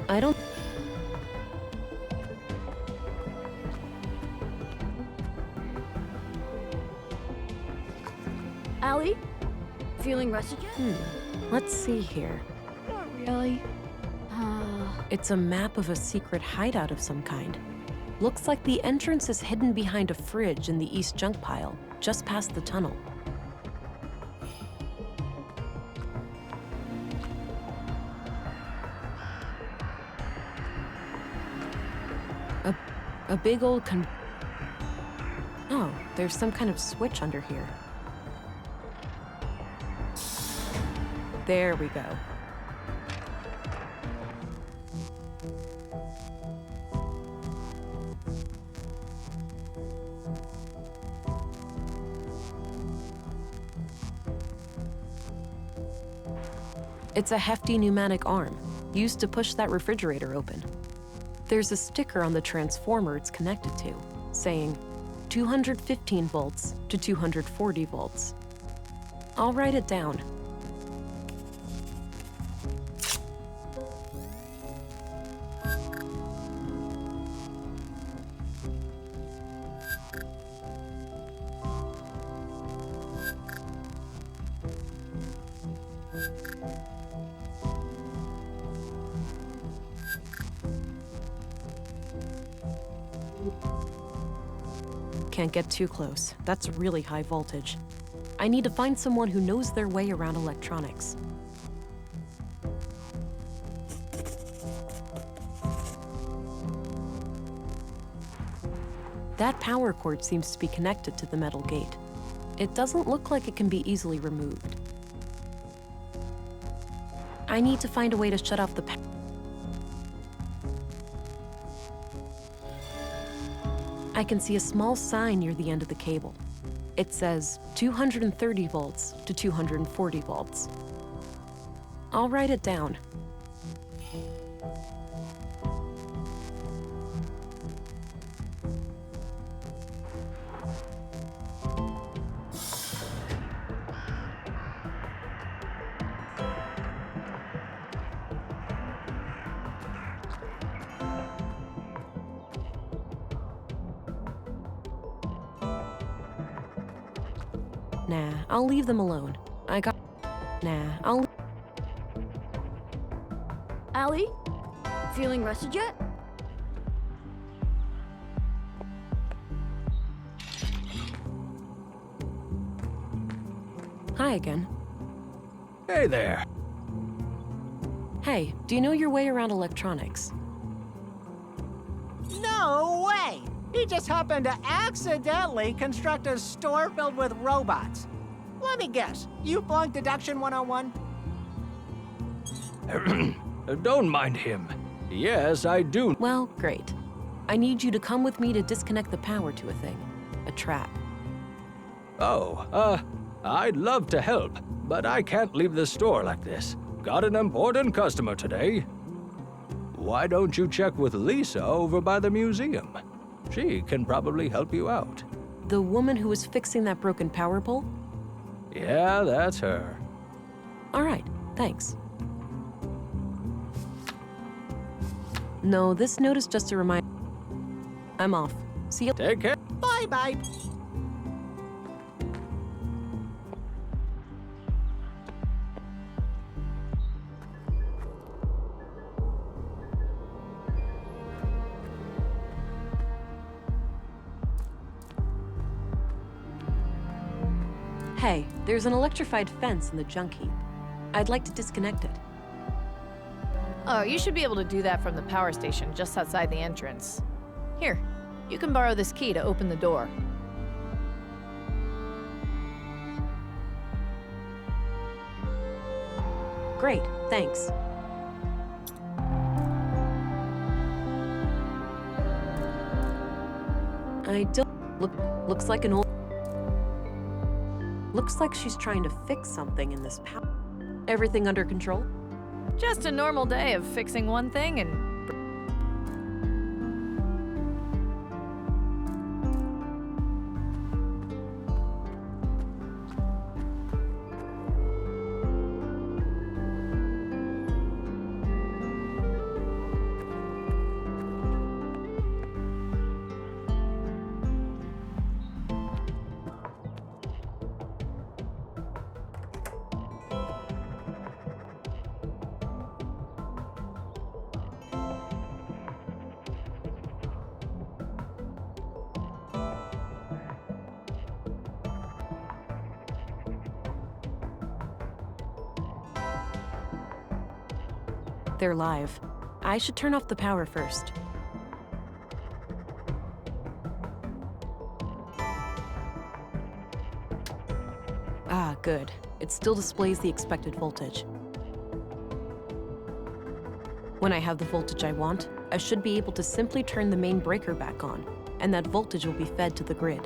I don't... Allie? Feeling rested yet? Let's see here. Not really. It's a map of a secret hideout of some kind. Looks like the entrance is hidden behind a fridge in the east junk pile, just past the tunnel. A big old Oh, there's some kind of switch under here. There we go. It's a hefty pneumatic arm, used to push that refrigerator open. There's a sticker on the transformer it's connected to, saying 215 volts to 240 volts. I'll write it down. Can't get too close. That's really high voltage. I need to find someone who knows their way around electronics. That power cord seems to be connected to the metal gate. It doesn't look like it can be easily removed. I need to find a way to shut off the power. I can see a small sign near the end of the cable. It says 230 volts to 240 volts. I'll write it down. Nah, I'll leave them alone. Allie? Feeling rested yet? Hi again. Hey there. Hey, do you know your way around electronics? No way! He just happened to accidentally construct a store filled with robots. Let me guess, you flunked Deduction 101? Don't mind him. Yes, I do. Well, great. I need you to come with me to disconnect the power to a thing. A trap. Oh, I'd love to help, but I can't leave the store like this. Got an important customer today. Why don't you check with Lisa over by the museum? She can probably help you out. The woman who was fixing that broken power pole? Yeah, that's her. All right, thanks. No, this note is just a reminder. I'm off. See you. Take care. Bye-bye. Hey, there's an electrified fence in the junk heap. I'd like to disconnect it. Oh, you should be able to do that from the power station just outside the entrance. Here, you can borrow this key to open the door. Great, thanks. I don't... Looks like an old... Looks like she's trying to fix something in this power. Everything under control? Just a normal day of fixing one thing and... They're live. I should turn off the power first. Ah, good. It still displays the expected voltage. When I have the voltage I want, I should be able to simply turn the main breaker back on, and that voltage will be fed to the grid.